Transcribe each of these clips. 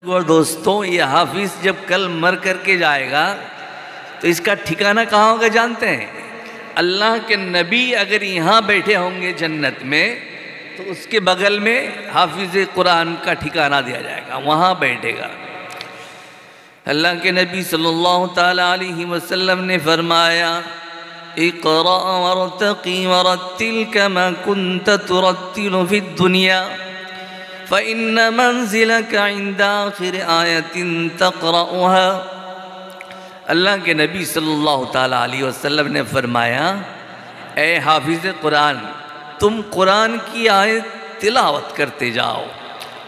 और दोस्तों, ये हाफिज जब कल मर करके जाएगा तो इसका ठिकाना कहाँ होगा जानते हैं? अल्लाह के नबी अगर यहाँ बैठे होंगे जन्नत में तो उसके बगल में हाफिज कुरान का ठिकाना दिया जाएगा, वहाँ बैठेगा। अल्लाह के नबी सल्लल्लाहु ताला अलैहि वसल्लम ने फरमाया, इक़रा वरतक़ी वरत्तिल कमा कुन्त तुरत्तिलु फ़िद दुनिया फ़इन्न मंज़िलका इंद आख़िर आयतिन तक़रउहा। अल्लाह के नबी सल्लल्लाहु ताला अलैहि वसल्लम ने फरमाया, ए हाफिज़ कुरान, तुम कुरान की आयत तिलावत करते जाओ,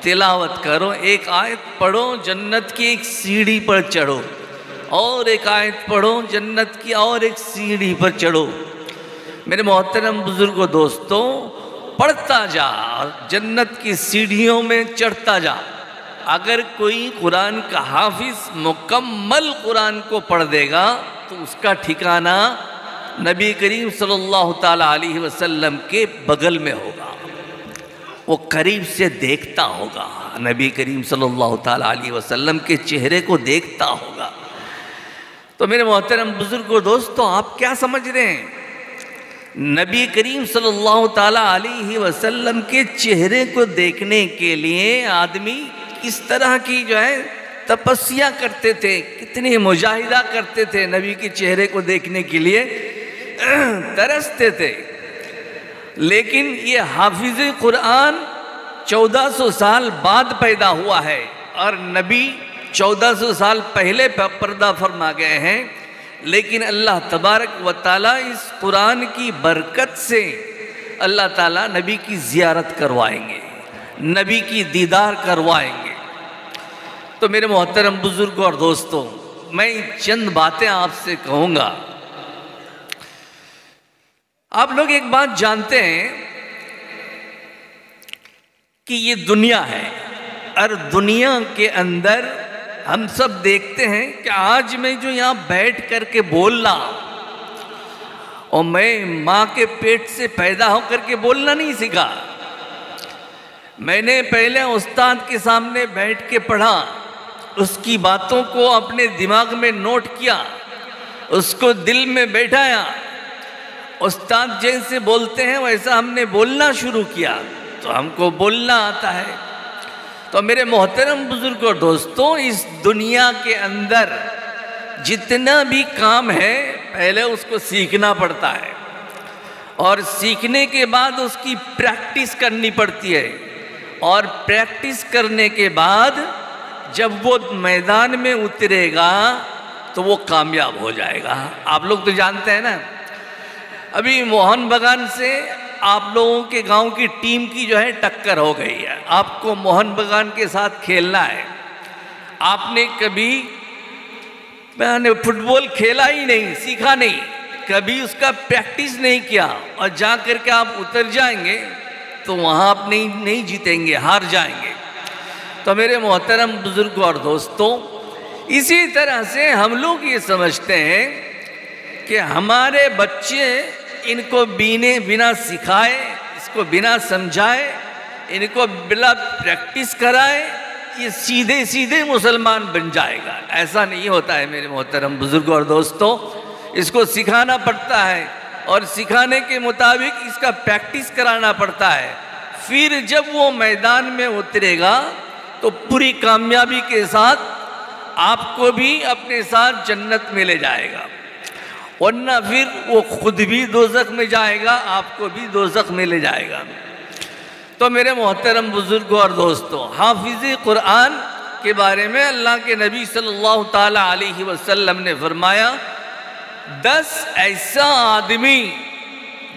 तिलावत करो, एक आयत पढ़ो, जन्नत की एक सीढ़ी पर चढ़ो, और एक आयत पढ़ो, जन्नत की और एक सीढ़ी पर चढ़ो। मेरे मोहतरम बुजुर्गों दोस्तों, पढ़ता जा, जन्नत की सीढ़ियों में चढ़ता जा। अगर कोई कुरान का हाफिज मुकम्मल कुरान को पढ़ देगा तो उसका ठिकाना नबी करीम सल्लल्लाहु ताला अलैहि वसल्लम के बगल में होगा, वो करीब से देखता होगा, नबी करीम सल्लल्लाहु ताला अलैहि वसल्लम के चेहरे को देखता होगा। तो मेरे मोहतरम बुजुर्गों दोस्तों, आप क्या समझ रहे हैं? नबी करीम सल्लल्लाहु ताला अलैहि वसल्लम के चेहरे को देखने के लिए आदमी किस तरह की जो है तपस्या करते थे, कितनी मुजाहिदा करते थे, नबी के चेहरे को देखने के लिए तरसते थे। लेकिन ये हाफिज कुरान 1400 साल बाद पैदा हुआ है और नबी 1400 साल पहले पर्दा फरमा गए हैं। लेकिन अल्लाह तबारक व ताला इस कुरान की बरकत से अल्लाह ताला नबी की ज़ियारत करवाएंगे, नबी की दीदार करवाएंगे। तो मेरे मोहतरम बुजुर्गों और दोस्तों, मैं चंद बातें आपसे कहूँगा। आप लोग एक बात जानते हैं कि ये दुनिया है और दुनिया के अंदर हम सब देखते हैं कि आज मैं जो यहाँ बैठ करके बोल रहा हूँ, और मैं माँ के पेट से पैदा होकर के बोलना नहीं सीखा। मैंने पहले उस्ताद के सामने बैठ के पढ़ा, उसकी बातों को अपने दिमाग में नोट किया, उसको दिल में बैठाया। उस्ताद जैसे बोलते हैं वैसा हमने बोलना शुरू किया तो हमको बोलना आता है। तो मेरे मोहतरम बुजुर्गों और दोस्तों, इस दुनिया के अंदर जितना भी काम है पहले उसको सीखना पड़ता है, और सीखने के बाद उसकी प्रैक्टिस करनी पड़ती है, और प्रैक्टिस करने के बाद जब वो मैदान में उतरेगा तो वो कामयाब हो जाएगा। आप लोग तो जानते हैं ना, अभी मोहन बागान से आप लोगों के गांव की टीम की जो है टक्कर हो गई है। आपको मोहन बागान के साथ खेलना है। आपने कभी मैंने फुटबॉल खेला ही नहीं, सीखा नहीं, कभी उसका प्रैक्टिस नहीं किया, और जा कर के आप उतर जाएंगे तो वहाँ आप नहीं जीतेंगे, हार जाएंगे। तो मेरे मोहतरम बुजुर्गों और दोस्तों, इसी तरह से हम लोग ये समझते हैं कि हमारे बच्चे, इनको बिना सिखाए, इसको बिना समझाए, इनको बिना प्रैक्टिस कराए ये सीधे सीधे मुसलमान बन जाएगा। ऐसा नहीं होता है मेरे मोहतरम बुजुर्गों और दोस्तों। इसको सिखाना पड़ता है और सिखाने के मुताबिक इसका प्रैक्टिस कराना पड़ता है। फिर जब वो मैदान में उतरेगा तो पूरी कामयाबी के साथ आपको भी अपने साथ जन्नत में ले जाएगा, वरना फिर वो खुद भी दोज़ख में जाएगा, आपको भी दोज़ख में ले जाएगा। तो मेरे मोहतरम बुजुर्गों और दोस्तों, हाफिज़ कुरान के बारे में अल्लाह के नबी सल्लल्लाहु ताला अलैहि वसल्लम ने फरमाया, 10 ऐसा आदमी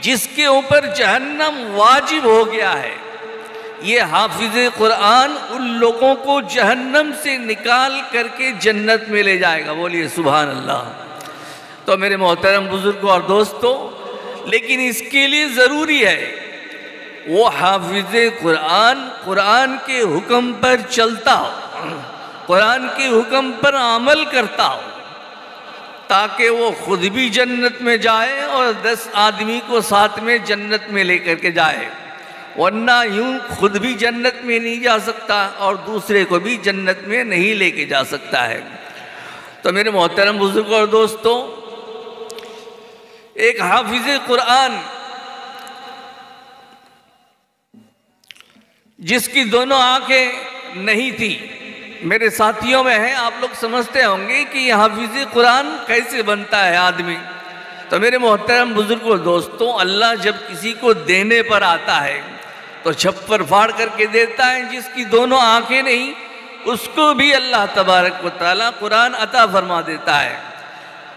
जिसके ऊपर जहन्नम वाजिब हो गया है, ये हाफिज़ कुरान उन लोगों को जहन्नम से निकाल करके जन्नत में ले जाएगा। बोलिए सुभान अल्लाह। तो मेरे मोहतरम बुजुर्गों और दोस्तों, लेकिन इसके लिए ज़रूरी है वो हाफिज़ कुरान कुरान के हुक्म पर चलता हो, कुरान के हुक्म पर अमल करता हो, ताकि वो खुद भी जन्नत में जाए और 10 आदमी को साथ में जन्नत में लेकर के जाए। वरना यूं खुद भी जन्नत में नहीं जा सकता और दूसरे को भी जन्नत में नहीं लेके जा सकता है। तो मेरे मोहतरम बुजुर्गों और दोस्तों, एक हाफिज कुरान जिसकी दोनों आंखें नहीं थी, मेरे साथियों में है, आप लोग समझते होंगे कि हाफिज कुरान कैसे बनता है आदमी। तो मेरे मोहतरम बुजुर्गों दोस्तों, अल्लाह जब किसी को देने पर आता है तो छप्पर फाड़ करके देता है। जिसकी दोनों आंखें नहीं, उसको भी अल्लाह तबारक व तआला कुरान अता फरमा देता है।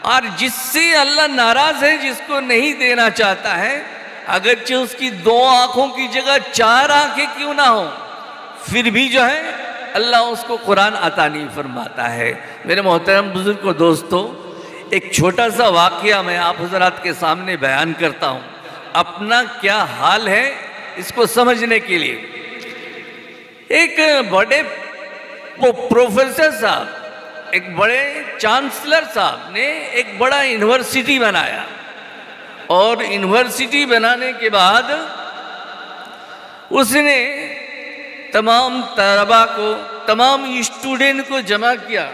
और जिससे अल्लाह नाराज है, जिसको नहीं देना चाहता है, अगरचे उसकी 2 आंखों की जगह 4 आंखें क्यों ना हो, फिर भी जो है अल्लाह उसको कुरान अता नहीं फरमाता है। मेरे मोहतरम बुजुर्गों दोस्तों, एक छोटा सा वाकया मैं आप हजरात के सामने बयान करता हूँ, अपना क्या हाल है इसको समझने के लिए। एक बड़े प्रोफेसर साहब, एक बड़े चांसलर साहब ने एक बड़ा यूनिवर्सिटी बनाया और यूनिवर्सिटी बनाने के बाद उसने तमाम तलबा को, तमाम स्टूडेंट को जमा किया,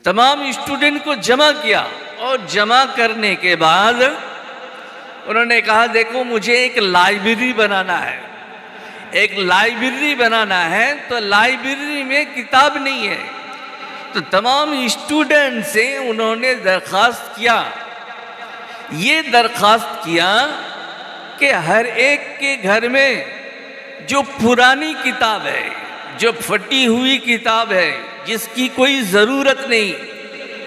तमाम स्टूडेंट को जमा किया और जमा करने के बाद उन्होंने कहा देखो मुझे एक लाइब्रेरी बनाना है, एक लाइब्रेरी बनाना है। तो लाइब्रेरी में किताब नहीं है, तो तमाम स्टूडेंट से उन्होंने दरख्वास्त किया, ये दरख्वास्त किया कि हर एक के घर में जो पुरानी किताब है, जो फटी हुई किताब है, जिसकी कोई ज़रूरत नहीं,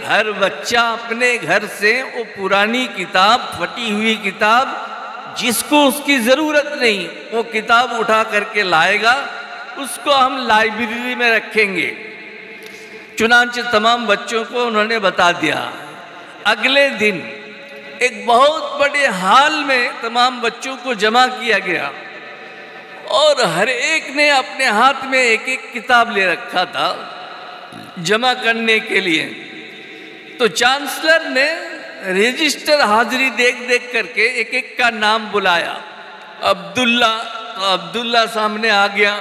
हर बच्चा अपने घर से वो पुरानी किताब, फटी हुई किताब, जिसको उसकी ज़रूरत नहीं, वो किताब उठा करके लाएगा, उसको हम लाइब्रेरी में रखेंगे। चुनांचे तमाम बच्चों को उन्होंने बता दिया। अगले दिन एक बहुत बड़े हाल में तमाम बच्चों को जमा किया गया और हर एक ने अपने हाथ में एक एक किताब ले रखा था जमा करने के लिए। तो चांसलर ने रजिस्टर हाजिरी देख देख करके एक एक का नाम बुलाया। अब्दुल्ला, तो अब्दुल्ला सामने आ गया,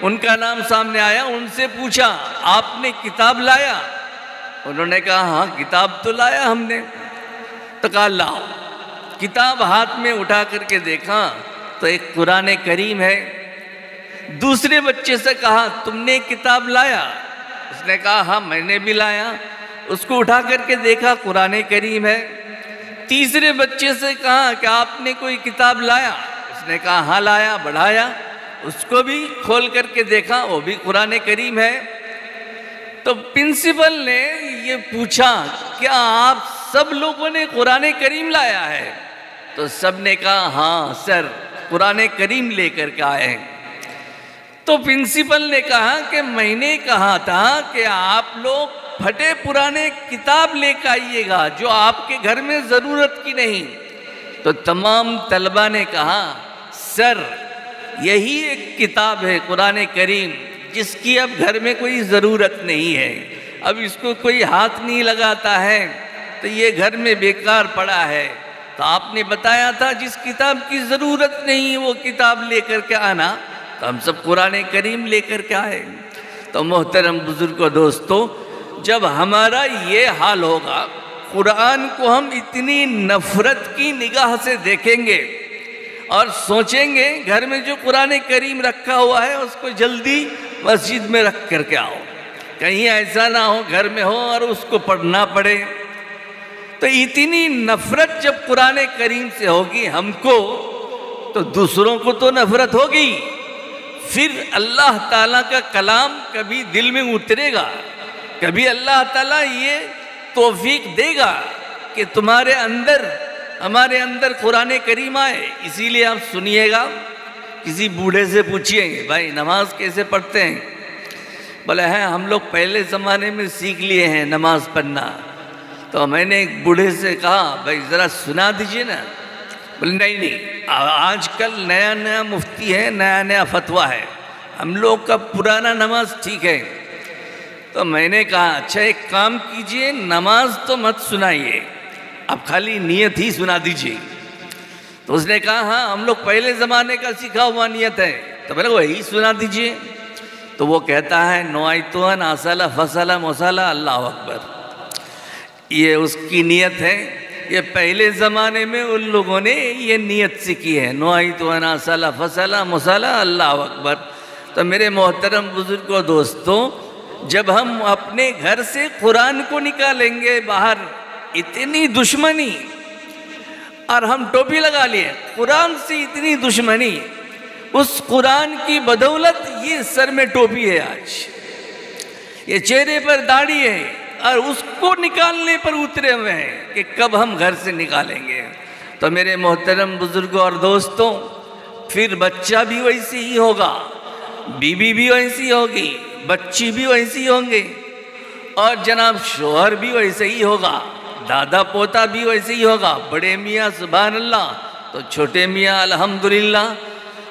उनका नाम सामने आया, उनसे पूछा आपने किताब लाया? उन्होंने कहा हाँ किताब तो लाया हमने। तो कहा लाओ। किताब हाथ में उठा करके देखा तो एक कुरान करीम है। दूसरे बच्चे से कहा तुमने किताब लाया? उसने कहा हाँ मैंने भी लाया। उसको उठा करके देखा कुरान करीम है। तीसरे बच्चे से कहा कि आपने कोई किताब लाया? उसने कहा हाँ लाया। बढ़ाया, उसको भी खोल करके देखा, वो भी कुरान करीम है। तो प्रिंसिपल ने ये पूछा क्या आप सब लोगों ने कुरान करीम लाया है? तो सब ने कहा हाँ सर कुरान करीम लेकर के आए हैं। तो प्रिंसिपल ने कहा कि मैंने कहा था कि आप लोग फटे पुराने किताब लेकर आइएगा जो आपके घर में ज़रूरत की नहीं। तो तमाम तलबा ने कहा सर यही एक किताब है कुरान करीम जिसकी अब घर में कोई ज़रूरत नहीं है, अब इसको कोई हाथ नहीं लगाता है, तो ये घर में बेकार पड़ा है। तो आपने बताया था जिस किताब की ज़रूरत नहीं वो किताब लेकर के आना, तो हम सब कुरान करीम लेकर के आए। तो मोहतरम बुजुर्गों दोस्तों, जब हमारा ये हाल होगा, कुरान को हम इतनी नफ़रत की निगाह से देखेंगे और सोचेंगे घर में जो कुरान करीम रखा हुआ है उसको जल्दी मस्जिद में रख करके आओ, कहीं ऐसा ना हो घर में हो और उसको पढ़ना पड़े। तो इतनी नफ़रत जब कुरान करीम से होगी हमको, तो दूसरों को तो नफ़रत होगी। फिर अल्लाह ताला का कलाम कभी दिल में उतरेगा, कभी अल्लाह ताला ये तौफीक देगा कि तुम्हारे अंदर, हमारे अंदर कुरान करीम आए। इसीलिए आप सुनिएगा, किसी बूढ़े से पूछिए भाई नमाज कैसे पढ़ते हैं? बोले हैं हम लोग पहले ज़माने में सीख लिए हैं नमाज पढ़ना। तो मैंने एक बूढ़े से कहा भाई ज़रा सुना दीजिए ना। बोले नहीं, आजकल नया नया मुफ्ती है, नया नया फतवा है, हम लोग का पुराना नमाज ठीक है। तो मैंने कहा अच्छा एक काम कीजिए, नमाज तो मत सुनाइए, आप खाली नियत ही सुना दीजिए। तो उसने कहा हाँ हम लोग पहले ज़माने का सीखा हुआ नियत है। तो मैंने वही सुना दीजिए। तो वो कहता है नोआइतुअन आसला फसला मसाला अल्लाह अकबर। ये उसकी नियत है। ये पहले ज़माने में उन लोगों ने ये नियत सीखी है, नोआइतुअन आसला फसला मसाला अल्लाह अकबर। तो मेरे मोहतरम बुजुर्ग और दोस्तों, जब हम अपने घर से कुरान को निकालेंगे बाहर, इतनी दुश्मनी, और हम टोपी लगा लिए, कुरान से इतनी दुश्मनी, उस कुरान की बदौलत ये सर में टोपी है आज, ये चेहरे पर दाढ़ी है, और उसको निकालने पर उतरे हुए हैं कि कब हम घर से निकालेंगे। तो मेरे मोहतरम बुजुर्गों और दोस्तों, फिर बच्चा भी वैसे ही होगा, बीवी भी वैसी होगी, बच्ची भी वैसी होंगे, और जनाब शोहर भी वैसे ही होगा, दादा पोता भी वैसे ही होगा, बड़े मियाँ सुभान अल्लाह तो छोटे मियाँ अल्हम्दुलिल्लाह।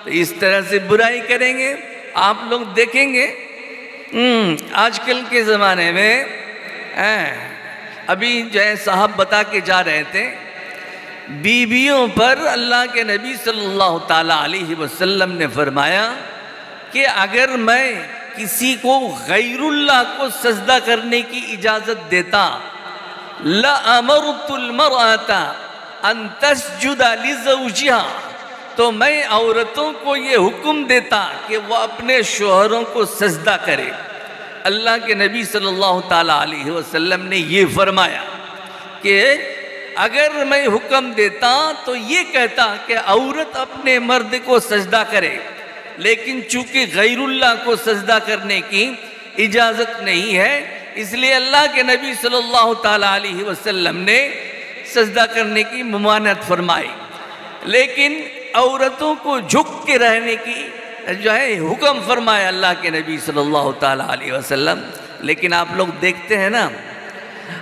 तो इस तरह से बुराई करेंगे। आप लोग देखेंगे आजकल के ज़माने में अभी जो है साहब बता के जा रहे थे, बीवियों पर अल्लाह के नबी सल्लल्लाहु ताला अलैहि वसल्लम ने फरमाया कि अगर मैं किसी को गैरुल्लाह को सजदा करने की इजाज़त देता, ला अमरतुल मरअता अन तस्जुदा लिज़ौजिहा, तो मैं औरतों को ये हुक्म देता कि वो अपने शोहरों को सजदा करे। अल्लाह के नबी सल्लल्लाहु ताला अलैहि वसल्लम ने ये फरमाया कि अगर मैं हुक्म देता तो ये कहता कि औरत अपने मर्द को सजदा करे, लेकिन चूंकि गैरुल्लाह को सजदा करने की इजाज़त नहीं है, इसलिए अल्लाह के नबी सल्लल्लाहु ताला अलैहि वसल्लम ने सजदा करने की ममानत फरमाई। लेकिन औरतों को झुक के रहने की जो है हुक्म फरमाया अल्लाह के नबी सल्लल्लाहु ताला अलैहि वसल्लम। लेकिन आप लोग देखते हैं ना,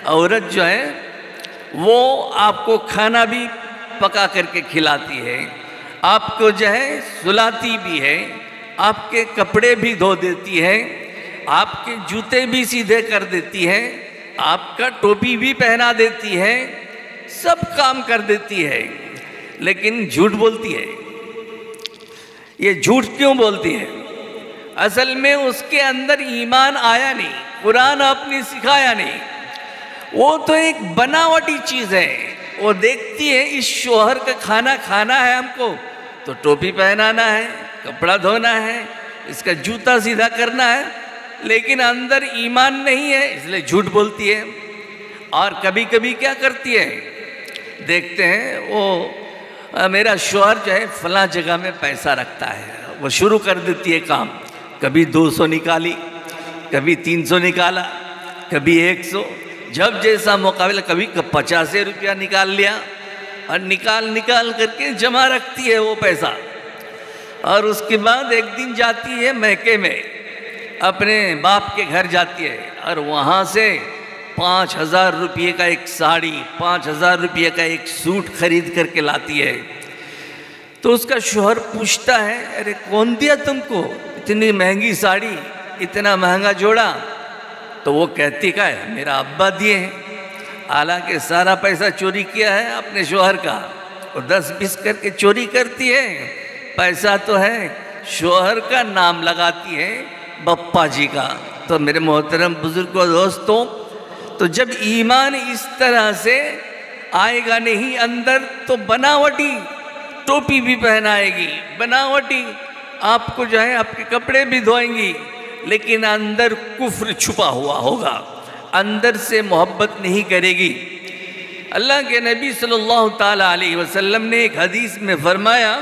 औरत जो है वो आपको खाना भी पका करके खिलाती है, आपको जो है सुलाती भी है, आपके कपड़े भी धो देती है, आपके जूते भी सीधे कर देती है, आपका टोपी भी पहना देती है, सब काम कर देती है, लेकिन झूठ बोलती है। ये झूठ क्यों बोलती है? असल में उसके अंदर ईमान आया नहीं, कुरान आपने सिखाया नहीं, वो तो एक बनावटी चीज़ है। वो देखती है इस शोहर का खाना खाना है हमको, तो टोपी पहनाना है, कपड़ा धोना है, इसका जूता सीधा करना है, लेकिन अंदर ईमान नहीं है, इसलिए झूठ बोलती है। और कभी कभी क्या करती है, देखते हैं वो मेरा शोहर जो है फलां जगह में पैसा रखता है, वो शुरू कर देती है काम, कभी 200 निकाली, कभी 300 निकाला, कभी 100, जब जैसा मुकाबला, कभी 50 रुपया निकाल लिया, और निकाल करके जमा रखती है वो पैसा। और उसके बाद एक दिन जाती है मैके में, अपने बाप के घर जाती है, और वहाँ से 5,000 रुपये का एक साड़ी, 5,000 रुपये का एक सूट खरीद करके लाती है। तो उसका शोहर पूछता है, अरे कौन दिया तुमको इतनी महंगी साड़ी, इतना महंगा जोड़ा? तो वो कहती का है मेरा अब्बा दिए हैं। हालांकि सारा पैसा चोरी किया है अपने शोहर का, और 10-20 करके चोरी करती है, पैसा तो है शोहर का, नाम लगाती है बप्पा जी का। तो मेरे मोहतरम बुजुर्गों दोस्तों, तो जब ईमान इस तरह से आएगा नहीं अंदर, तो बनावटी टोपी भी पहनाएगी, बनावटी आपको जो है आपके कपड़े भी धोएंगी, लेकिन अंदर कुफ्र छुपा हुआ होगा, अंदर से मोहब्बत नहीं करेगी। अल्लाह के नबी सल्लल्लाहु ताला अलैहि वसल्लम ने एक हदीस में फरमाया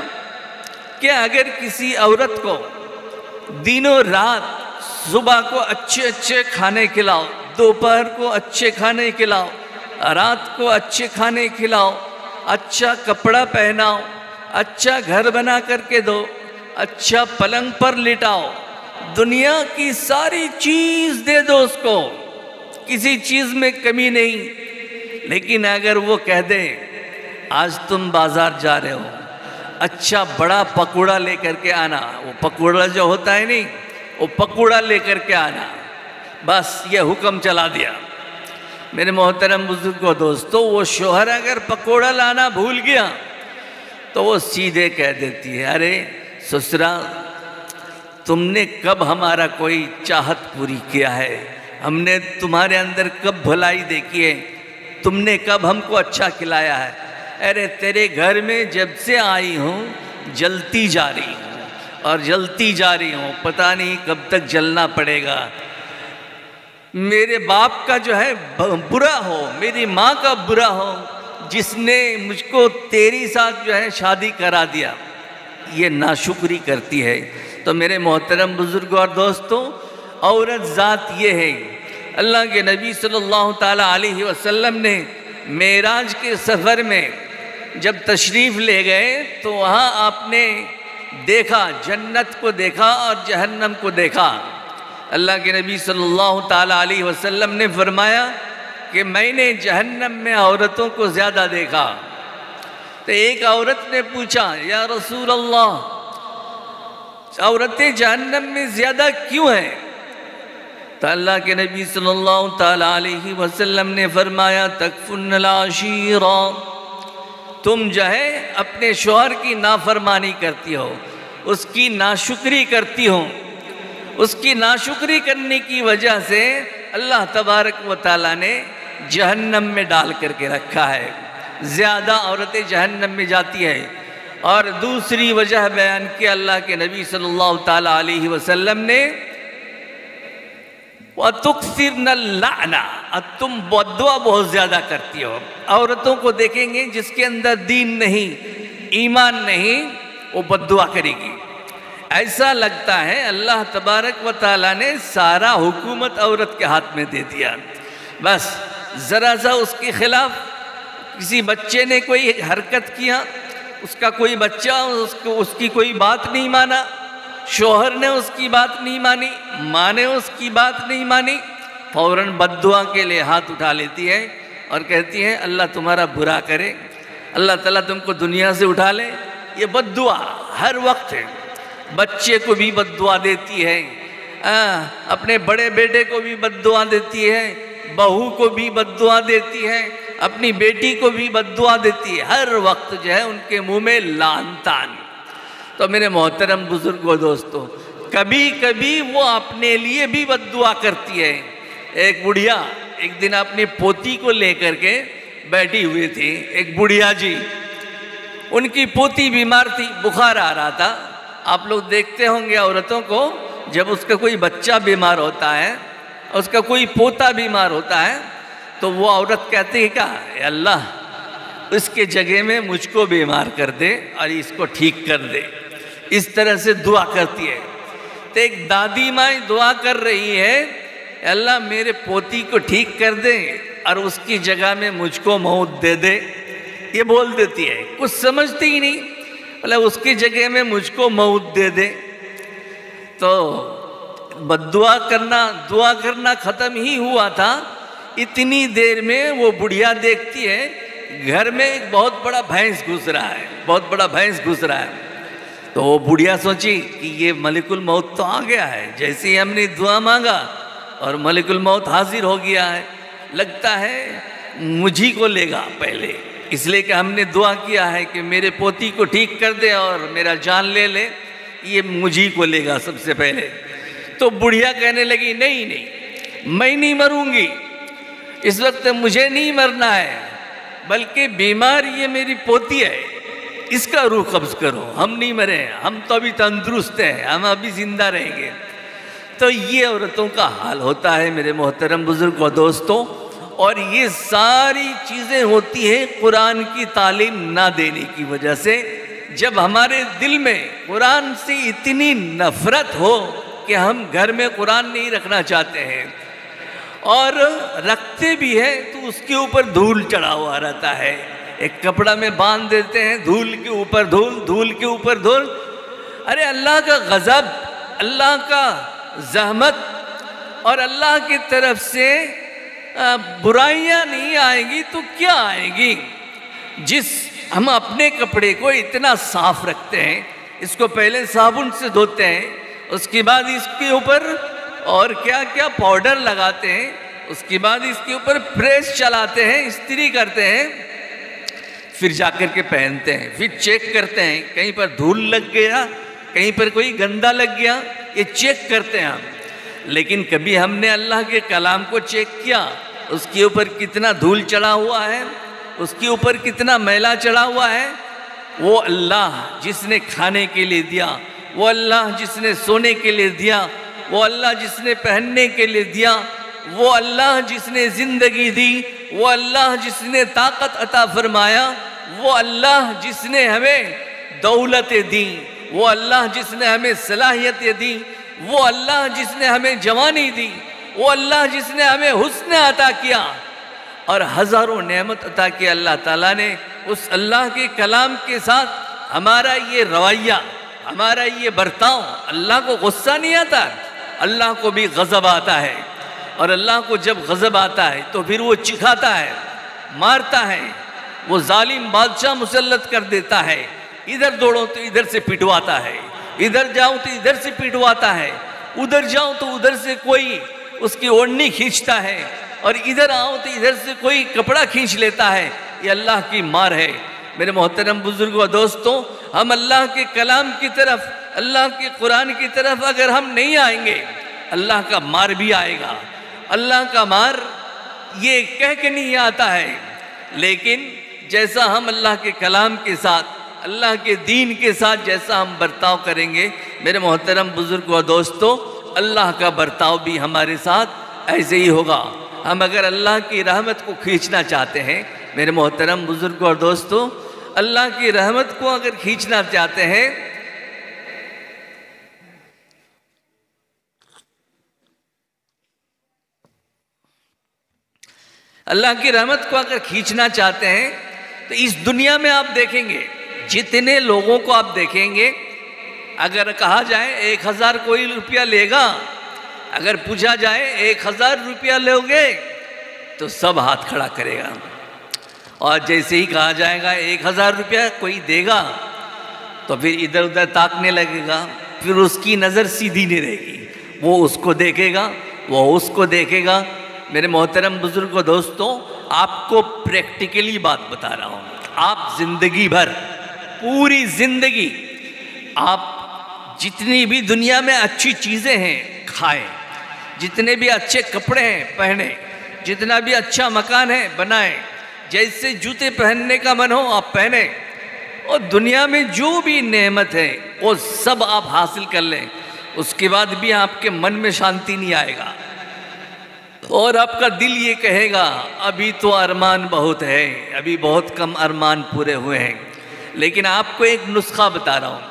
कि अगर किसी औरत को दिनों रात, सुबह को अच्छे अच्छे खाने खिलाओ, दोपहर को अच्छे खाने खिलाओ, रात को अच्छे खाने खिलाओ, अच्छा कपड़ा पहनाओ, अच्छा घर बना करके दो, अच्छा पलंग पर लिटाओ, दुनिया की सारी चीज़ दे दो उसको, किसी चीज़ में कमी नहीं। लेकिन अगर वो कह दे आज तुम बाज़ार जा रहे हो, अच्छा बड़ा पकौड़ा लेकर के आना, वो पकौड़ा जो होता है नहीं, वो पकौड़ा लेकर के आना, बस ये हुक्म चला दिया। मेरे मोहतरम बुजुर्गों दोस्तों, वो शोहर अगर पकौड़ा लाना भूल गया तो वो सीधे कह देती है, अरे ससुरा, तुमने कब हमारा कोई चाहत पूरी किया है? हमने तुम्हारे अंदर कब भलाई देखी है? तुमने कब हमको अच्छा खिलाया है? अरे तेरे घर में जब से आई हूँ जलती जा रही हूँ और जलती जा रही हूँ, पता नहीं कब तक जलना पड़ेगा। मेरे बाप का जो है बुरा हो, मेरी माँ का बुरा हो, जिसने मुझको तेरी साथ जो है शादी करा दिया, ये नाशुक्री करती है। तो मेरे मोहतरम बुजुर्ग और दोस्तों, औरत ज़ात ये है। अल्लाह के नबी सल्लल्लाहु ताला अलैहि वसल्लम ने मेराज के सफ़र में जब तशरीफ़ ले गए तो वहाँ आपने देखा, जन्नत को देखा और जहन्नम को देखा। अल्लाह के नबी सल्लल्लाहु ताला अलैहि वसल्लम ने फरमाया कि मैंने जहन्नम में औरतों को ज़्यादा देखा। तो एक औरत ने पूछा, या रसूल अल्लाह, औरतें जहन्नम में ज़्यादा क्यों हैं? तो अल्लाह के नबी सल्लल्लाहु ताला अलैहि वसल्लम ने फरमाया, तकफुन्नल आशीरा, तुम जो है अपने शौहर की नाफरमानी करती हो, उसकी नाशुक्री करती हो। उसकी नाशुक्री करने की वजह से अल्लाह तबारक व तआला ने जहन्नम में डाल करके रखा है। ज़्यादा औरतें जहन्नम में जाती है। और दूसरी वजह बयान की अल्लाह के नबी सल्लल्लाहु ताला अलैहि वसल्लम ने, वतुक्सिरनल लाना, तुम बद्दुआ बहुत ज़्यादा करती हो। औरतों को देखेंगे जिसके अंदर दीन नहीं, ईमान नहीं, वो बद्दुआ करेगी। ऐसा लगता है अल्लाह तबारक व तआला ने सारा हुकूमत औरत के हाथ में दे दिया। बस ज़रा सा उसके खिलाफ किसी बच्चे ने कोई हरकत किया, उसका कोई बच्चा उसकी कोई बात नहीं माना, शौहर ने उसकी बात नहीं मानी, माँ ने उसकी बात नहीं मानी, फ़ौरन बद्दुआ के लिए हाथ उठा लेती है और कहती है अल्लाह तुम्हारा बुरा करे, अल्लाह ताला तुमको दुनिया से उठा ले। ये बद्दुआ हर वक्त है। बच्चे को भी बद्दुआ देती है, अपने बड़े बेटे को भी बद्दुआ देती है, बहू को भी बद्दुआ देती है, अपनी बेटी को भी बद्दुआ देती है। हर वक्त जो है उनके मुंह में लान तान। तो मेरे मोहतरम बुजुर्गों दोस्तों, कभी कभी वो अपने लिए भी बद्दुआ करती है। एक बुढ़िया एक दिन अपनी पोती को लेकर के बैठी हुई थी। एक बुढ़िया जी, उनकी पोती बीमार थी, बुखार आ रहा था। आप लोग देखते होंगे औरतों को, जब उसका कोई बच्चा बीमार होता है, उसका कोई पोता बीमार होता है, तो वो औरत कहती है क्या, अल्लाह उसके जगह में मुझको बीमार कर दे और इसको ठीक कर दे। इस तरह से दुआ करती है। तो एक दादी माँ दुआ कर रही है, अल्लाह मेरे पोती को ठीक कर दे और उसकी जगह में मुझको मौत दे दे। ये बोल देती है, कुछ समझती ही नहीं, मतलब उसकी जगह में मुझको मौत दे दे। तो बद्दुआ करना, दुआ करना ख़त्म ही हुआ था। इतनी देर में वो बुढ़िया देखती है घर में एक बहुत बड़ा भैंस घुस रहा है, बहुत बड़ा भैंस घुस रहा है। तो वो बुढ़िया सोची कि ये मलिकुल मौत तो आ गया है। जैसे ही हमने दुआ मांगा और मलिकुल मौत हाजिर हो गया है, लगता है मुझी को लेगा पहले, इसलिए कि हमने दुआ किया है कि मेरे पोती को ठीक कर दे और मेरा जान ले ले, ये मुझी को लेगा सबसे पहले। तो बुढ़िया कहने लगी, नहीं नहीं, मैं नहीं मरूंगी, इस वक्त मुझे नहीं मरना है, बल्कि बीमार ये मेरी पोती है, इसका रूह कब्ज करो, हम नहीं मरे, हम तो अभी तंदुरुस्त हैं, हम अभी जिंदा रहेंगे। तो ये औरतों का हाल होता है मेरे मोहतरम बुजुर्ग और दोस्तों। और ये सारी चीज़ें होती हैं कुरान की तालीम ना देने की वजह से। जब हमारे दिल में कुरान से इतनी नफरत हो कि हम घर में कुरान नहीं रखना चाहते हैं और रखते भी हैं तो उसके ऊपर धूल चढ़ा हुआ रहता है, एक कपड़ा में बांध देते हैं, धूल के ऊपर धूल, धूल के ऊपर धूल। अरे अल्लाह का गज़ब, अल्लाह का ज़हमत और अल्लाह की तरफ से बुराइयां नहीं आएंगी तो क्या आएंगी। जिस हम अपने कपड़े को इतना साफ रखते हैं, इसको पहले साबुन से धोते हैं, उसके बाद इसके ऊपर और क्या क्या पाउडर लगाते हैं, उसके बाद इसके ऊपर प्रेस चलाते हैं, इस्त्री करते हैं, फिर जाकर के पहनते हैं, फिर चेक करते हैं कहीं पर धूल लग गया, कहीं पर कोई गंदा लग गया, ये चेक करते हैं हम। लेकिन कभी हमने अल्लाह के कलाम को चेक किया, उसके ऊपर कितना धूल चढ़ा हुआ है, उसके ऊपर कितना मैला चढ़ा हुआ है? वो अल्लाह जिसने खाने के लिए दिया, वो अल्लाह जिसने सोने के लिए दिया, वो अल्लाह जिसने पहनने के लिए दिया, वो अल्लाह जिसने ज़िंदगी दी, वो अल्लाह जिसने ताकत अता फरमाया, वो अल्लाह जिसने हमें दौलतें दी, वो अल्लाह जिसने हमें सलाहियतें दी, वो अल्लाह जिसने हमें जवानी दी, वो अल्लाह जिसने हमें हुस्न अता किया और हज़ारों नेमत अता किया। अल्लाह ताला ने उस अल्लाह के कलाम के साथ हमारा ये रवैया, हमारा ये बर्ताव, अल्लाह को गुस्सा नहीं आता, अल्लाह को भी गज़ब आता है। और अल्लाह को जब गज़ब आता है तो फिर वो चिखाता है, मारता है, वो जालिम बादशाह मुसल्लत कर देता है। इधर दौड़ो तो इधर से पिटवाता है, इधर जाओ तो इधर से पिटवाता है, उधर जाओ तो उधर से कोई उसकी ओढ़नी खींचता है, और इधर आओ तो इधर से कोई कपड़ा खींच लेता है। ये अल्लाह की मार है। मेरे मोहतरम बुजुर्गों दोस्तों, हम अल्लाह के कलाम की तरफ, अल्लाह के कुरान की तरफ अगर हम नहीं आएंगे, अल्लाह का मार भी आएगा। अल्लाह का मार ये कह के नहीं आता है, लेकिन जैसा हम अल्लाह के कलाम के साथ, अल्लाह के दीन के साथ जैसा हम बर्ताव करेंगे, मेरे मोहतरम बुजुर्गों दोस्तों, अल्लाह का बर्ताव भी हमारे साथ ऐसे ही होगा। हम अगर अल्लाह की रहमत को खींचना चाहते हैं, मेरे मोहतरम बुजुर्गों और दोस्तों, अल्लाह की रहमत को अगर खींचना चाहते हैं, अल्लाह की रहमत को अगर खींचना चाहते हैं, तो इस दुनिया में आप देखेंगे जितने लोगों को आप देखेंगे, अगर कहा जाए 1000 कोई रुपया लेगा, अगर पूछा जाए 1000 रुपया लोगे, तो सब हाथ खड़ा करेगा। और जैसे ही कहा जाएगा 1000 रुपया कोई देगा, तो फिर इधर उधर ताकने लगेगा, फिर उसकी नज़र सीधी नहीं रहेगी, वो उसको देखेगा, वो उसको देखेगा। मेरे मोहतरम बुजुर्गों दोस्तों, आपको प्रैक्टिकली बात बता रहा हूँ। आप जिंदगी भर, पूरी जिंदगी, आप जितनी भी दुनिया में अच्छी चीज़ें हैं खाएं, जितने भी अच्छे कपड़े हैं पहने, जितना भी अच्छा मकान है बनाएं, जैसे जूते पहनने का मन हो आप पहने, और दुनिया में जो भी नेमत है वो सब आप हासिल कर लें, उसके बाद भी आपके मन में शांति नहीं आएगा, और आपका दिल ये कहेगा अभी तो अरमान बहुत है, अभी बहुत कम अरमान पूरे हुए हैं। लेकिन आपको एक नुस्खा बता रहा हूँ,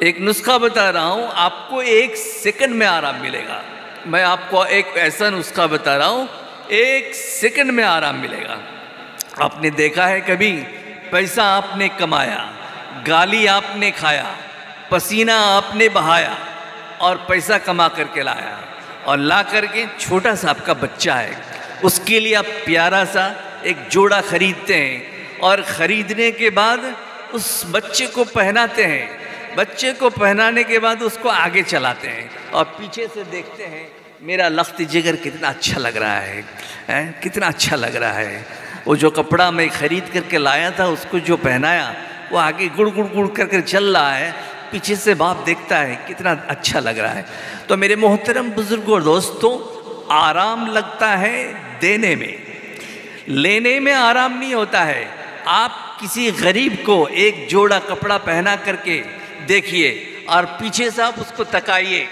एक नुस्खा बता रहा हूँ, आपको 1 सेकंड में आराम मिलेगा। मैं आपको एक ऐसा नुस्खा बता रहा हूँ, 1 सेकंड में आराम मिलेगा। आपने देखा है कभी, पैसा आपने कमाया, गाली आपने खाया, पसीना आपने बहाया और पैसा कमा करके लाया, और ला करके छोटा सा आपका बच्चा है, उसके लिए आप प्यारा सा एक जोड़ा खरीदते हैं, और ख़रीदने के बाद उस बच्चे को पहनाते हैं, बच्चे को पहनाने के बाद उसको आगे चलाते हैं, और पीछे से देखते हैं मेरा लख्त जिगर कितना अच्छा लग रहा है, कितना अच्छा लग रहा है। वो जो कपड़ा मैं ख़रीद करके लाया था, उसको जो पहनाया, वो आगे गुड़ गुड़ गुड़ करके चल रहा है, पीछे से बाप देखता है कितना अच्छा लग रहा है। तो मेरे मोहतरम बुजुर्गों और दोस्तों, आराम लगता है देने में, लेने में आराम नहीं होता है। आप किसी गरीब को एक जोड़ा कपड़ा पहना करके देखिए, और पीछे से आप उसको तकाइए,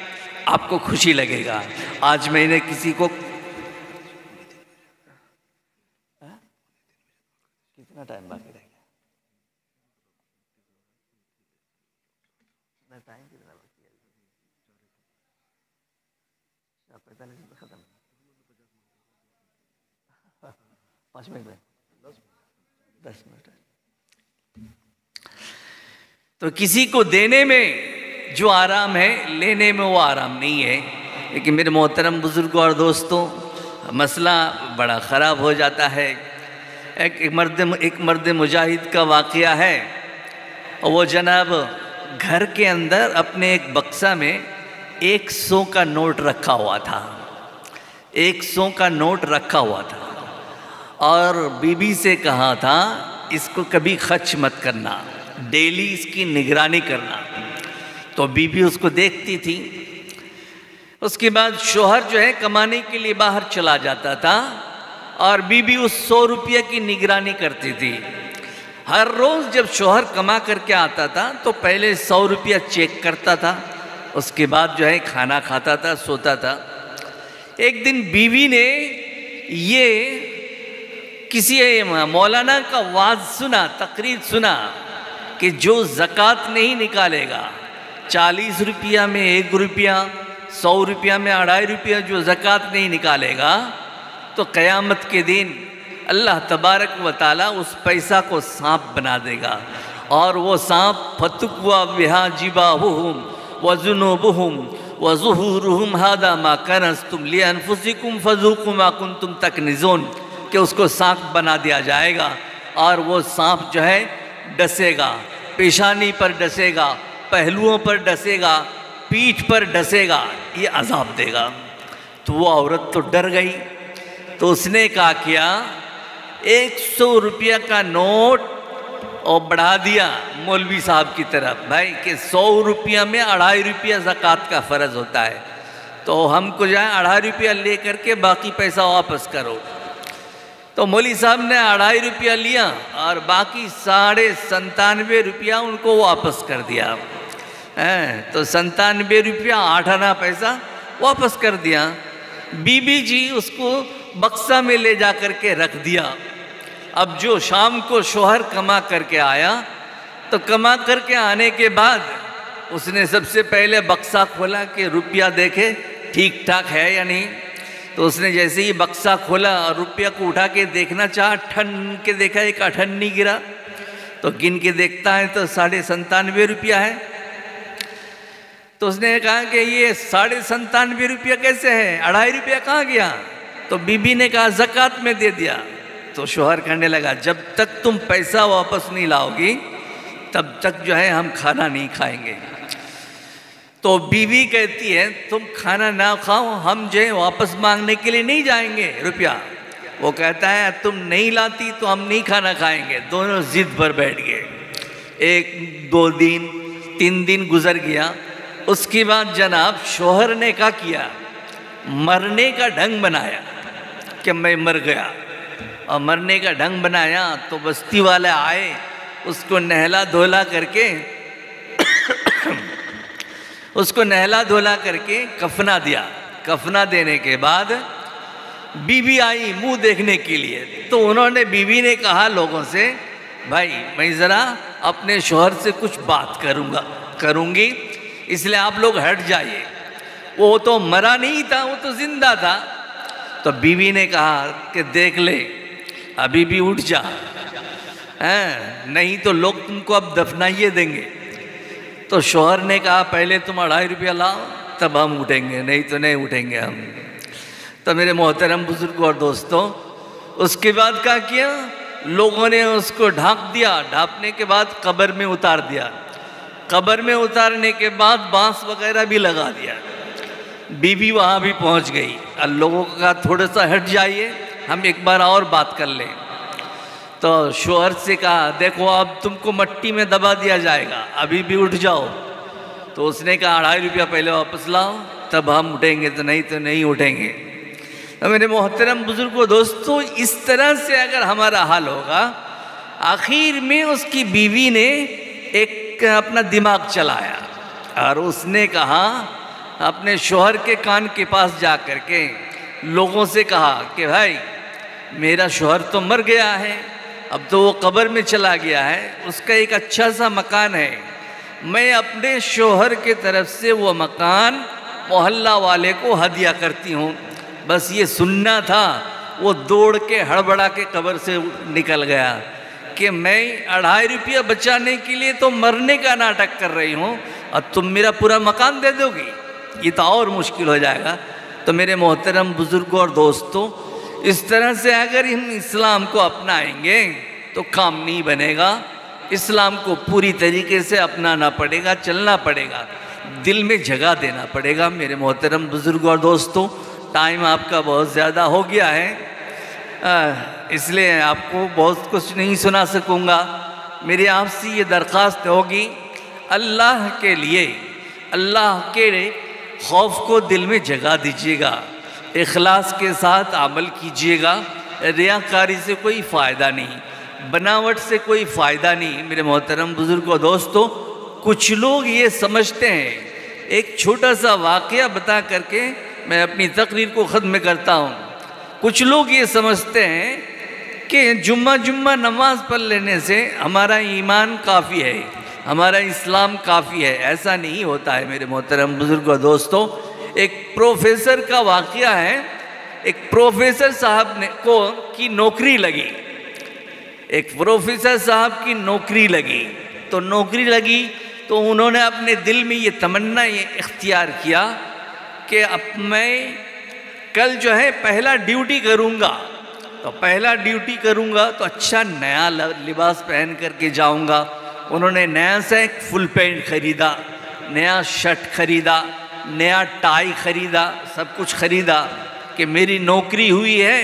आपको खुशी लगेगा। आज मैंने किसी को, कितना टाइम बाकी रह गया, टाइम कितना बाकी है, 45 मिनट खत्म, 5 मिनट में, 10 मिनट। तो किसी को देने में जो आराम है, लेने में वो आराम नहीं है। लेकिन मेरे मोहतरम बुजुर्गों और दोस्तों, मसला बड़ा ख़राब हो जाता है। एक मर्द मुजाहिद का वाक़या है, और वो जनाब घर के अंदर अपने एक बक्सा में 100 का नोट रखा हुआ था, 100 का नोट रखा हुआ था, और बीबी से कहा था इसको कभी खर्च मत करना, डेली इसकी निगरानी करना। तो बीबी उसको देखती थी। उसके बाद शोहर जो है कमाने के लिए बाहर चला जाता था और बीबी उस 100 रुपये की निगरानी करती थी। हर रोज़ जब शोहर कमा करके आता था तो पहले 100 रुपया चेक करता था, उसके बाद जो है खाना खाता था, सोता था। एक दिन बीवी ने ये किसी मौलाना का वाज सुना, तकरीर सुना कि जो ज़कात नहीं निकालेगा, 40 रुपया में 1 रुपया, 100 रुपया में 2.5 रुपया जो ज़कात नहीं निकालेगा तो क़यामत के दिन अल्लाह तबारक व ताला उस पैसा को सांप बना देगा और वो सांप फतुक्वा बिहाजिबाहुहुम व जुनूबुहुम व ज़ुहूरुहुम हादा मा कनज़्तुम लिअन्फुसिकुम फ़ज़ूक़ू मा कुन्तुम तकनिज़ून, कि उसको सांप बना दिया जाएगा और वो सांप जो है डसेगा, पेशानी पर डसेगा, पहलुओं पर डसेगा, पीठ पर डसेगा, ये अजाब देगा। तो वो औरत तो डर गई। तो उसने क्या किया, 100 रुपया का नोट और बढ़ा दिया मौलवी साहब की तरफ, भाई कि 100 रुपया में 2.5 रुपया ज़कात का फ़र्ज़ होता है, तो हमको जाए 2.5 रुपया ले करके बाकी पैसा वापस करो। तो मौलवी साहब ने 2.5 रुपया लिया और बाकी 97.5 रुपया उनको वापस कर दिया। तो 97 रुपया 8 आना पैसा वापस कर दिया। बीबी जी उसको बक्सा में ले जा करके रख दिया। अब जो शाम को शोहर कमा करके आया तो कमा करके आने के बाद उसने सबसे पहले बक्सा खोला कि रुपया देखे ठीक ठाक है या नहीं। तो उसने जैसे ही बक्सा खोला और रुपया को उठा के देखना चाहा, ठन के देखा एक अठन्नी गिरा, तो गिन के देखता है तो 97.5 रुपया है। तो उसने कहा कि ये 97.5 रुपया कैसे है, 2.5 रुपया कहाँ गया? तो बीबी ने कहा ज़कात में दे दिया। तो शोहर कहने लगा जब तक तुम पैसा वापस नहीं लाओगी तब तक जो है हम खाना नहीं खाएंगे। तो बीवी कहती है तुम खाना ना खाओ, हम जो है वापस मांगने के लिए नहीं जाएंगे रुपया। वो कहता है तुम नहीं लाती तो हम नहीं खाना खाएंगे। दोनों जिद पर बैठ गए। 1 2 दिन 3 दिन गुजर गया। उसके बाद जनाब शोहर ने क्या किया, मरने का ढंग बनाया कि मैं मर गया। और मरने का ढंग बनाया तो बस्ती वाले आए, उसको नहला धोला करके उसको नहला धोला करके कफना दिया। कफना देने के बाद बीवी आई मुंह देखने के लिए। तो उन्होंने बीवी ने कहा लोगों से भाई मैं ज़रा अपने शोहर से कुछ बात करूँगी, इसलिए आप लोग हट जाइए। वो तो मरा नहीं था, वो तो जिंदा था। तो बीवी ने कहा कि देख ले अभी भी उठ जा, नहीं तो लोग तुमको अब दफनाइए देंगे। तो शोहर ने कहा पहले तुम 2.5 रुपया लाओ तब हम उठेंगे, नहीं तो नहीं उठेंगे हम। तो मेरे मोहतरम बुजुर्ग और दोस्तों, उसके बाद क्या किया, लोगों ने उसको ढांक दिया। ढांकने के बाद कब्र में उतार दिया। कब्र में उतारने के बाद बांस वगैरह भी लगा दिया। बीवी वहाँ भी पहुँच गई। और लोगों को कहा थोड़ा सा हट जाइए, हम एक बार और बात कर लें। तो शोहर से कहा देखो अब तुमको मट्टी में दबा दिया जाएगा, अभी भी उठ जाओ। तो उसने कहा 2.5 रुपया पहले वापस लाओ तब हम उठेंगे, तो नहीं उठेंगे। तो मेरे मोहतरम बुजुर्गों दोस्तों, इस तरह से अगर हमारा हाल होगा, आखिर में उसकी बीवी ने एक अपना दिमाग चलाया और उसने कहा अपने शोहर के कान के पास जा कर के लोगों से कहा कि भाई मेरा शोहर तो मर गया है, अब तो वो कब्र में चला गया है, उसका एक अच्छा सा मकान है, मैं अपने शोहर के तरफ से वो मकान मोहल्ला वाले को हदिया करती हूँ। बस ये सुनना था। वो दौड़ के हड़बड़ा के कब्र से निकल गया कि मैं 2.5 रुपया बचाने के लिए तो मरने का नाटक कर रही हूँ और तुम मेरा पूरा मकान दे दोगी, ये तो और मुश्किल हो जाएगा। तो मेरे मोहतरम बुजुर्गों और दोस्तों, इस तरह से अगर हम इस्लाम को अपनाएंगे तो काम नहीं बनेगा। इस्लाम को पूरी तरीके से अपनाना पड़ेगा, चलना पड़ेगा, दिल में जगह देना पड़ेगा। मेरे मोहतरम बुजुर्गों और दोस्तों, टाइम आपका बहुत ज़्यादा हो गया है। इसलिए आपको बहुत कुछ नहीं सुना सकूँगा। मेरी आपसे ये दरख्वास्त होगी, अल्लाह के लिए, अल्लाह के खौफ को दिल में जगा दीजिएगा, इखलास के साथ अमल कीजिएगा। रियाकारी से कोई फ़ायदा नहीं, बनावट से कोई फ़ायदा नहीं। मेरे मोहतरम बुज़ुर्गों, दोस्तों, कुछ लोग ये समझते हैं, एक छोटा सा वाक़या बता करके मैं अपनी तकरीर को ख़त्म करता हूँ। कुछ लोग ये समझते हैं कि जुम्मा नमाज पढ़ लेने से हमारा ईमान काफ़ी है, हमारा इस्लाम काफ़ी है। ऐसा नहीं होता है मेरे मोहतरम बुज़ुर्गों, दोस्तों। एक प्रोफेसर का वाक़या है। एक प्रोफेसर साहब की नौकरी लगी, एक प्रोफेसर साहब की नौकरी लगी। तो नौकरी लगी तो उन्होंने अपने दिल में ये तमन्ना ये इख्तियार किया कि अब मैं कल जो है पहला ड्यूटी करूँगा, तो पहला ड्यूटी करूँगा तो अच्छा नया लिबास पहन करके जाऊँगा। उन्होंने नया सा एक फुल पैंट ख़रीदा, नया शर्ट ख़रीदा, नया टाई ख़रीदा, सब कुछ ख़रीदा कि मेरी नौकरी हुई है,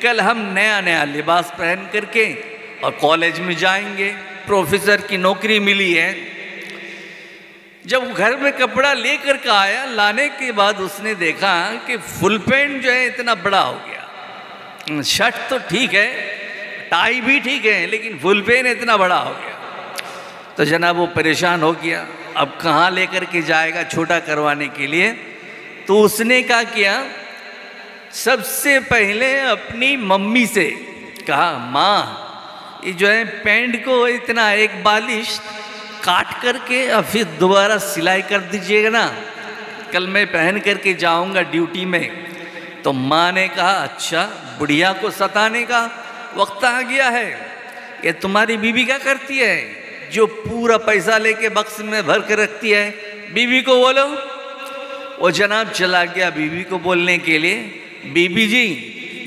कल हम नया नया लिबास पहन करके और कॉलेज में जाएंगे। प्रोफेसर की नौकरी मिली है। जब घर में कपड़ा लेकर के आया, लाने के बाद उसने देखा कि फुल पैंट जो है इतना बड़ा हो गया। शर्ट तो ठीक है, टाई भी ठीक है, लेकिन फुल पैंट इतना बड़ा हो गया। तो जनाब वो परेशान हो गया, अब कहाँ लेकर के जाएगा छोटा करवाने के लिए। तो उसने क्या किया, सबसे पहले अपनी मम्मी से कहा, माँ ये जो है पैंट को इतना एक बालिश काट करके और फिर दोबारा सिलाई कर दीजिएगा ना, कल मैं पहन करके जाऊंगा ड्यूटी में। तो माँ ने कहा, अच्छा बुढ़िया को सताने का वक्त आ गया है। ये तुम्हारी बीवी क्या करती है जो पूरा पैसा लेके बक्स में भर के रखती है? बीवी को बोलो। वो जनाब चला गया बीवी को बोलने के लिए, बीबी जी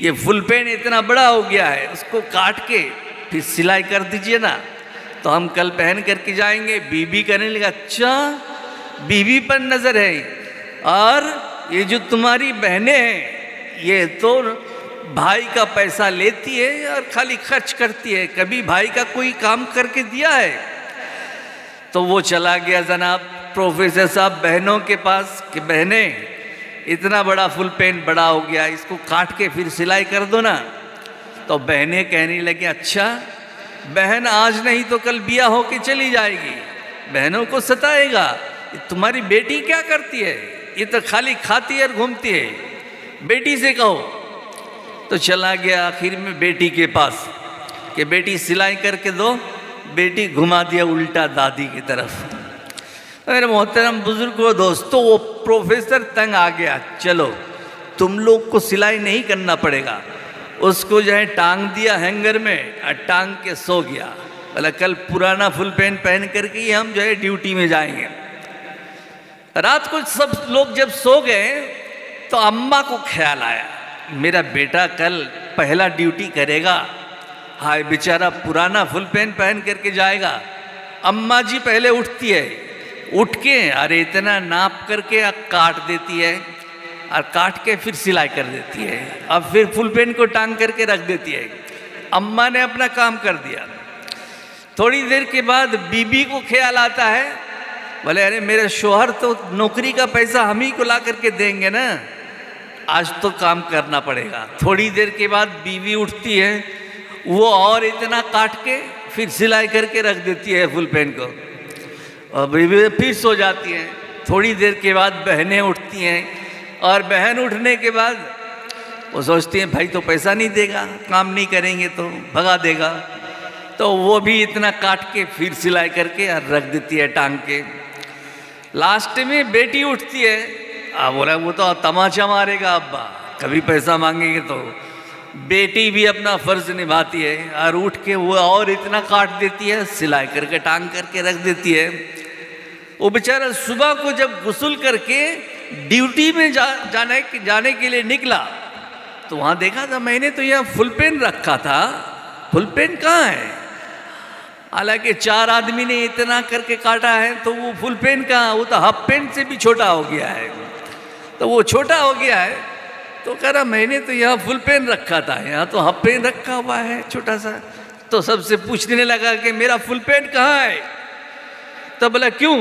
ये फुल पैंट इतना बड़ा हो गया है, उसको काट के फिर सिलाई कर दीजिए ना, तो हम कल पहन करके जाएंगे। बीबी कहने लगा, अच्छा बीवी पर नज़र है, और ये जो तुम्हारी बहनें हैं ये तो भाई का पैसा लेती है और खाली खर्च करती है, कभी भाई का कोई काम करके दिया है? तो वो चला गया जनाब प्रोफेसर साहब बहनों के पास कि बहनें इतना बड़ा फुल पैंट बड़ा हो गया, इसको काट के फिर सिलाई कर दो ना। तो बहनें कहने लगी, अच्छा बहन आज नहीं तो कल बिया होके चली जाएगी, बहनों को सताएगा। तुम्हारी बेटी क्या करती है? ये तो खाली खाती है और घूमती है, बेटी से कहो। तो चला गया आखिर में बेटी के पास कि बेटी सिलाई करके दो। बेटी घुमा दिया उल्टा दादी की तरफ। मेरे मोहतरम बुजुर्गों, दोस्तों, वो प्रोफेसर तंग आ गया, चलो तुम लोग को सिलाई नहीं करना पड़ेगा। उसको जो है टांग दिया हैंगर में और टांग के सो गया। बोला कल पुराना फुल पैंट पहन करके ही हम जो है ड्यूटी में जाएंगे। रात को सब लोग जब सो गए तो अम्मा को ख्याल आया, मेरा बेटा कल पहला ड्यूटी करेगा, हाय बेचारा पुराना फुल पैंट पहन करके जाएगा। अम्मा जी पहले उठती है, उठ के अरे इतना नाप करके काट देती है और काट के फिर सिलाई कर देती है, अब फिर फुल पैंट को टांग करके रख देती है। अम्मा ने अपना काम कर दिया। थोड़ी देर के बाद बीबी को ख्याल आता है, बोले अरे मेरे शोहर तो नौकरी का पैसा हम ही को ला करके देंगे ना, आज तो काम करना पड़ेगा। थोड़ी देर के बाद बीवी उठती है, वो और इतना काट के फिर सिलाई करके रख देती है फुल पैंट को, और बीवी फिर सो जाती हैं। थोड़ी देर के बाद बहनें उठती हैं, और बहन उठने के बाद वो सोचती हैं भाई तो पैसा नहीं देगा, काम नहीं करेंगे तो भगा देगा, तो वो भी इतना काट के फिर सिलाई करके रख देती है टांग के। लास्ट में बेटी उठती है, बोला वो तो तमाचा मारेगा अब्बा, कभी पैसा मांगेंगे तो। बेटी भी अपना फर्ज निभाती है और उठ के वो और इतना काट देती है, सिलाई करके टांग करके रख देती है। वो बेचारा सुबह को जब गुस्ल करके ड्यूटी में जाने के लिए निकला तो वहाँ देखा था मैंने तो यहाँ फुल पैंट रखा था, फुल पैंट कहाँ है? हालांकि 4 आदमी ने इतना करके काटा है तो वो फुल पैंट कहाँ, वो तो हाफ पैंट से भी छोटा हो गया है। तो वो छोटा हो गया है तो कह रहा मैंने तो यहाँ फुल पेन रखा था, यहाँ तो हाफ पेन रखा हुआ है छोटा सा। तो सबसे पूछने लगा कि मेरा फुल पेन कहाँ है? तो बोला क्यों?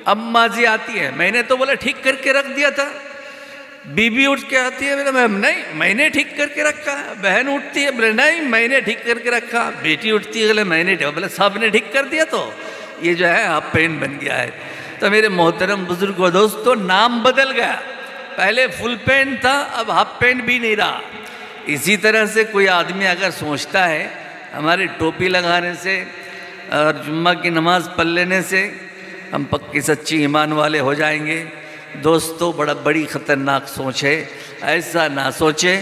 अम्मा जी आती है, मैंने तो बोला ठीक करके रख दिया था। बीबी उठ के आती है, बोला नहीं मैंने ठीक करके रखा है। बहन उठती है, बोले नहीं मैंने ठीक करके रखा। बेटी उठती है, बोले मैंने, बोले सब ने ठीक कर दिया, तो ये जो है हाफ पेन बन गया है। तो मेरे मोहतरम बुजुर्ग व दोस्तों, नाम बदल गया, पहले फुल पेन था, अब हाफ पेन भी नहीं रहा। इसी तरह से कोई आदमी अगर सोचता है हमारे टोपी लगाने से और जुम्मा की नमाज़ पढ़ लेने से हम पक्की सच्ची ईमान वाले हो जाएंगे, दोस्तों बड़ी ख़तरनाक सोच है। ऐसा ना सोचे,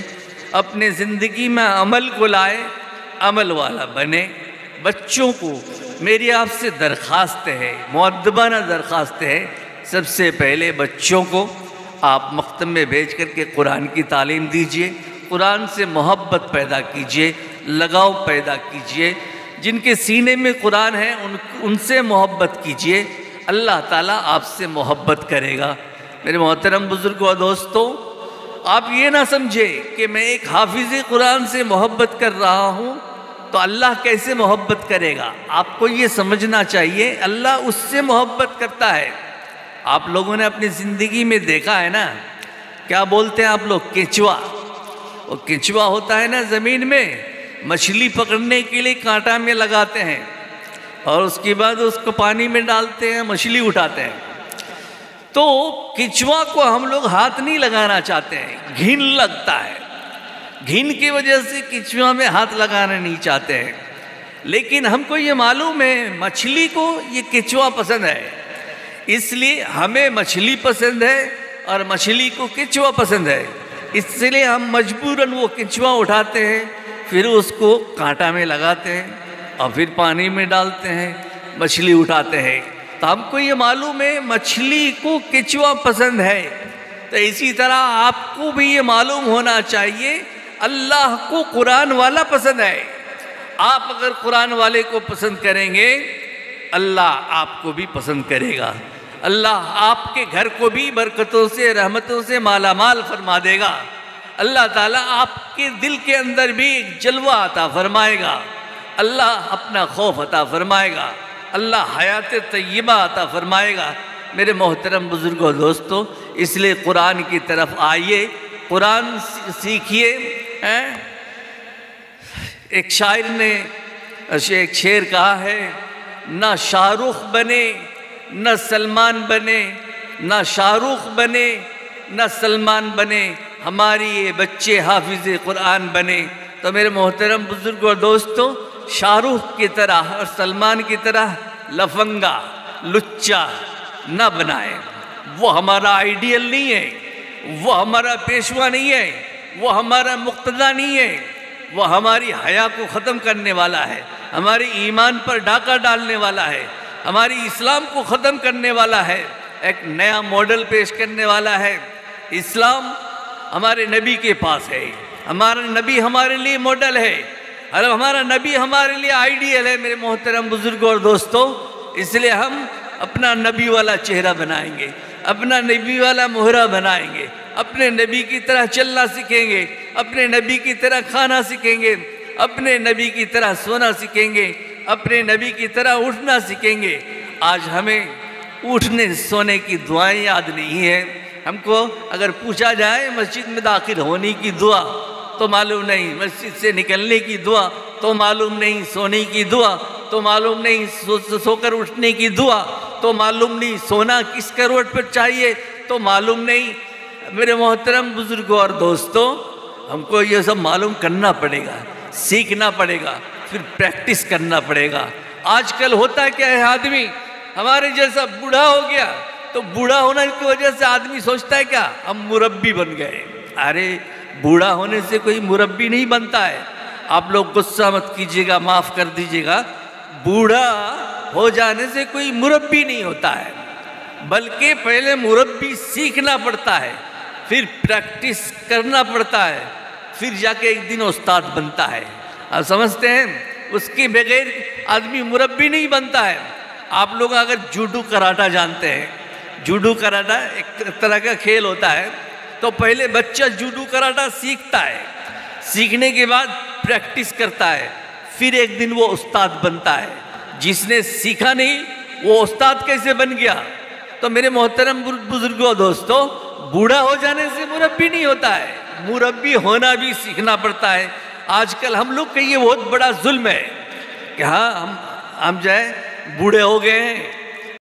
अपने ज़िंदगी में अमल को लाए, अमल वाला बने। बच्चों को मेरी आपसे दरख्वास्त है, मुअद्दबाना दरख्वास्त है, सबसे पहले बच्चों को आप मकतब में भेज करके कुरान की तालीम दीजिए, कुरान से मोहब्बत पैदा कीजिए, लगाव पैदा कीजिए। जिनके सीने में कुरान है उनसे मोहब्बत कीजिए, अल्लाह ताला आपसे मोहब्बत करेगा। मेरे मोहतरम बुजुर्गों और दोस्तों, आप ये ना समझे कि मैं एक हाफिज़ कुरान से मोहब्बत कर रहा हूँ तो अल्लाह कैसे मोहब्बत करेगा। आपको ये समझना चाहिए अल्लाह उससे मोहब्बत करता है। आप लोगों ने अपनी ज़िंदगी में देखा है ना, क्या बोलते हैं आप लोग, केंचुआ। वो केंचुआ होता है ना, ज़मीन में मछली पकड़ने के लिए कांटा में लगाते हैं और उसके बाद उसको पानी में डालते हैं, मछली उठाते हैं। तो केंचुआ को हम लोग हाथ नहीं लगाना चाहते हैं, घिन लगता है, घिन की वजह से केंचुआ में हाथ लगाना नहीं चाहते हैं। लेकिन हमको ये मालूम है मछली को ये केंचुआ पसंद है, इसलिए हमें मछली पसंद है और मछली को केंचुआ पसंद है, इसलिए हम मजबूरन वो केंचुआ उठाते हैं, फिर उसको कांटा में लगाते हैं और फिर पानी में डालते हैं, मछली उठाते हैं। तो हमको ये मालूम है मछली को केंचुआ पसंद है। तो इसी तरह आपको भी ये मालूम होना चाहिए अल्लाह को कुरान वाला पसंद है। आप अगर कुरान वाले को पसंद करेंगे, अल्लाह आपको भी पसंद करेगा। अल्लाह आपके घर को भी बरकतों से, रहमतों से मालामाल फरमा देगा। अल्लाह ताला आपके दिल के अंदर भी एक जलवा अता फरमाएगा। अल्लाह अपना खौफ अता फरमाएगा, अल्लाह हयात तय्यबा अता फरमाएगा। मेरे मोहतरम बुजुर्गों दोस्तों, इसलिए कुरान की तरफ आइए, कुरान सीखिए। एक शायर ने एक शेर कहा है, ना शाहरुख बने न सलमान बने, ना शाहरुख बने न सलमान बने, हमारी ये बच्चे हाफिज़ कुरान बने। तो मेरे मोहतरम बुजुर्गों और दोस्तों, शाहरुख की तरह और सलमान की तरह लफंगा लुच्चा न बनाए। वो हमारा आइडियल नहीं है, वो हमारा पेशवा नहीं है, वो हमारा मुक्तदा नहीं है, वो हमारी हया को ख़त्म करने वाला है, हमारी ईमान पर डाका डालने वाला है, हमारी इस्लाम को ख़त्म करने वाला है, एक नया मॉडल पेश करने वाला है। इस्लाम हमारे नबी के पास है, हमारा नबी हमारे लिए मॉडल है, और हमारा नबी हमारे लिए आइडियल है। मेरे मोहतरम बुजुर्गों और दोस्तों, इसलिए हम अपना नबी वाला चेहरा बनाएंगे, अपना नबी वाला मोहरा बनाएंगे, अपने नबी की तरह चलना सीखेंगे, अपने नबी की तरह खाना सीखेंगे, अपने नबी की तरह सोना सीखेंगे, अपने नबी की तरह उठना सीखेंगे। आज हमें उठने सोने की दुआएं याद नहीं है। हमको अगर पूछा जाए मस्जिद में दाखिल होने की दुआ तो मालूम नहीं, मस्जिद से निकलने की दुआ तो मालूम नहीं, सोने की दुआ तो मालूम नहीं, सोकर उठने की दुआ तो मालूम नहीं, सोना किस करवट पर चाहिए तो मालूम नहीं। मेरे मोहतरम बुजुर्गों और दोस्तों, हमको ये सब मालूम करना पड़ेगा, सीखना पड़ेगा, फिर प्रैक्टिस करना पड़ेगा। आजकल होता क्या है, आदमी हमारे जैसा बूढ़ा हो गया तो बूढ़ा होने की वजह से आदमी सोचता है क्या, हम मुरब्बी बन गए। अरे बूढ़ा होने से कोई मुरब्बी नहीं बनता है। आप लोग गुस्सा मत कीजिएगा, माफ़ कर दीजिएगा, बूढ़ा हो जाने से कोई मुरब्बी नहीं होता है, बल्कि पहले मुरब्बी सीखना पड़ता है, फिर प्रैक्टिस करना पड़ता है, फिर जाके एक दिन उस्ताद बनता है। आप समझते हैं, उसके बगैर आदमी मुरब्बी नहीं बनता है। आप लोग अगर जूडो कराटा जानते हैं, जूडो कराटा एक तरह का खेल होता है, तो पहले बच्चा जूडो कराटा सीखता है, सीखने के बाद प्रैक्टिस करता है, फिर एक दिन वो उस्ताद बनता है। जिसने सीखा नहीं वो उस्ताद कैसे बन गया? तो मेरे मोहतरम बुजुर्गों दोस्तों, बूढ़ा हो जाने से मुरब्बी नहीं होता है, मुरब्बी होना भी सीखना पड़ता है। आजकल हम लोग का ये बहुत बड़ा जुल्म है कि हाँ हम जो है बूढ़े हो गए हैं,